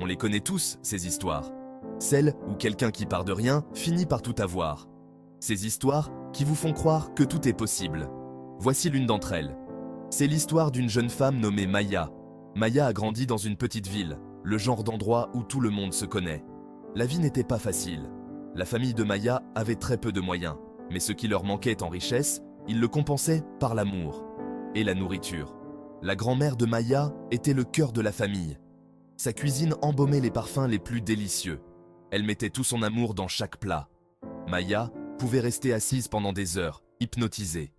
On les connaît tous, ces histoires. Celles où quelqu'un qui part de rien finit par tout avoir. Ces histoires qui vous font croire que tout est possible. Voici l'une d'entre elles. C'est l'histoire d'une jeune femme nommée Maya. Maya a grandi dans une petite ville, le genre d'endroit où tout le monde se connaît. La vie n'était pas facile. La famille de Maya avait très peu de moyens, mais ce qui leur manquait en richesse, ils le compensaient par l'amour et la nourriture. La grand-mère de Maya était le cœur de la famille. Sa cuisine embaumait les parfums les plus délicieux. Elle mettait tout son amour dans chaque plat. Maya pouvait rester assise pendant des heures, hypnotisée.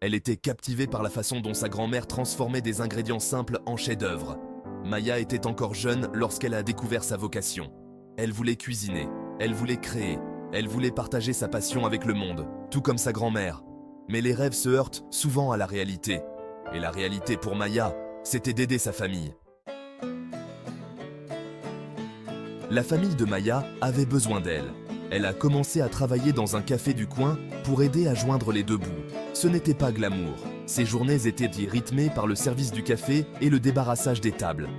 Elle était captivée par la façon dont sa grand-mère transformait des ingrédients simples en chefs-d'œuvre. Maya était encore jeune lorsqu'elle a découvert sa vocation. Elle voulait cuisiner, elle voulait créer, elle voulait partager sa passion avec le monde, tout comme sa grand-mère. Mais les rêves se heurtent souvent à la réalité. Et la réalité pour Maya, c'était d'aider sa famille. La famille de Maya avait besoin d'elle. Elle a commencé à travailler dans un café du coin pour aider à joindre les deux bouts. Ce n'était pas glamour. Ses journées étaient rythmées par le service du café et le débarrassage des tables.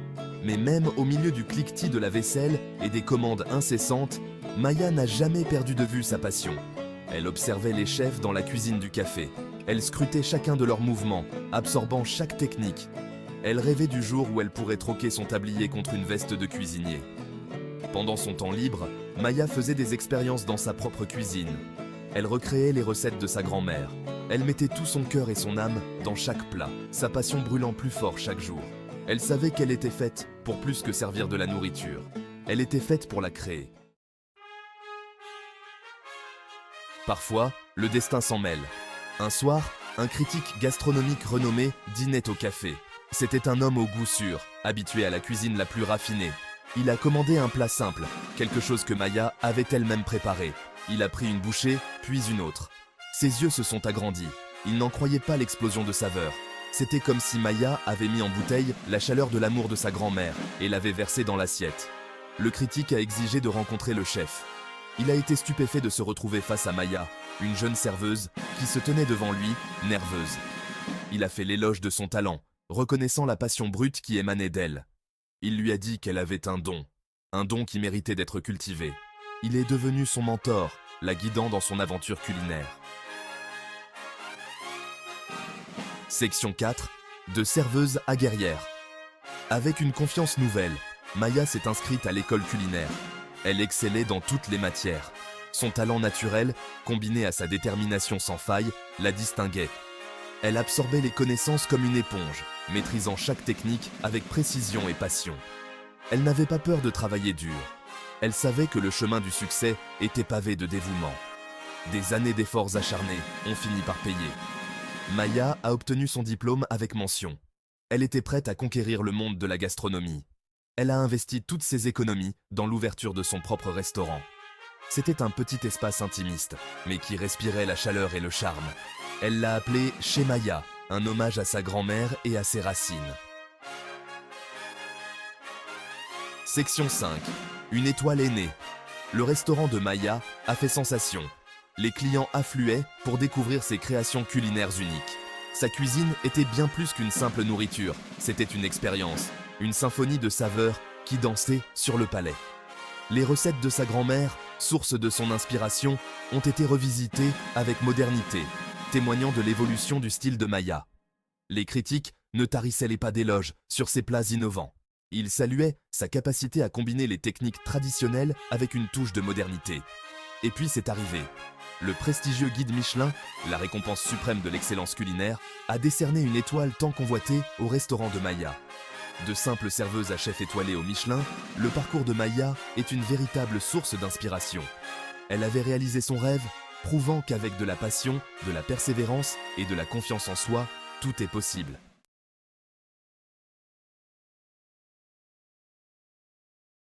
Mais même au milieu du cliquetis de la vaisselle et des commandes incessantes, Maya n'a jamais perdu de vue sa passion. Elle observait les chefs dans la cuisine du café. Elle scrutait chacun de leurs mouvements, absorbant chaque technique. Elle rêvait du jour où elle pourrait troquer son tablier contre une veste de cuisinier. Pendant son temps libre, Maya faisait des expériences dans sa propre cuisine. Elle recréait les recettes de sa grand-mère. Elle mettait tout son cœur et son âme dans chaque plat, sa passion brûlant plus fort chaque jour. Elle savait qu'elle était faite pour plus que servir de la nourriture. Elle était faite pour la créer. Parfois, le destin s'en mêle. Un soir, un critique gastronomique renommé dînait au café. C'était un homme au goût sûr, habitué à la cuisine la plus raffinée. Il a commandé un plat simple, quelque chose que Maya avait elle-même préparé. Il a pris une bouchée, puis une autre. Ses yeux se sont agrandis. Il n'en croyait pas l'explosion de saveur. C'était comme si Maya avait mis en bouteille la chaleur de l'amour de sa grand-mère et l'avait versée dans l'assiette. Le critique a exigé de rencontrer le chef. Il a été stupéfait de se retrouver face à Maya, une jeune serveuse qui se tenait devant lui, nerveuse. Il a fait l'éloge de son talent, reconnaissant la passion brute qui émanait d'elle. Il lui a dit qu'elle avait un don qui méritait d'être cultivé. Il est devenu son mentor, la guidant dans son aventure culinaire. Section 4. De serveuse à guerrière. Avec une confiance nouvelle, Maya s'est inscrite à l'école culinaire. Elle excellait dans toutes les matières. Son talent naturel, combiné à sa détermination sans faille, la distinguait. Elle absorbait les connaissances comme une éponge, maîtrisant chaque technique avec précision et passion. Elle n'avait pas peur de travailler dur. Elle savait que le chemin du succès était pavé de dévouement. Des années d'efforts acharnés ont fini par payer. Maya a obtenu son diplôme avec mention. Elle était prête à conquérir le monde de la gastronomie. Elle a investi toutes ses économies dans l'ouverture de son propre restaurant. C'était un petit espace intimiste, mais qui respirait la chaleur et le charme. Elle l'a appelé Chez Maya, un hommage à sa grand-mère et à ses racines. Section 5. Une étoile est née. Le restaurant de Maya a fait sensation. Les clients affluaient pour découvrir ses créations culinaires uniques. Sa cuisine était bien plus qu'une simple nourriture, c'était une expérience, une symphonie de saveurs qui dansait sur le palais. Les recettes de sa grand-mère, source de son inspiration, ont été revisitées avec modernité, témoignant de l'évolution du style de Maya. Les critiques ne tarissaient les pas d'éloges sur ses plats innovants. Ils saluaient sa capacité à combiner les techniques traditionnelles avec une touche de modernité. Et puis c'est arrivé. Le prestigieux guide Michelin, la récompense suprême de l'excellence culinaire, a décerné une étoile tant convoitée au restaurant de Maya. De simple serveuse à chef étoilé au Michelin, le parcours de Maya est une véritable source d'inspiration. Elle avait réalisé son rêve, prouvant qu'avec de la passion, de la persévérance et de la confiance en soi, tout est possible.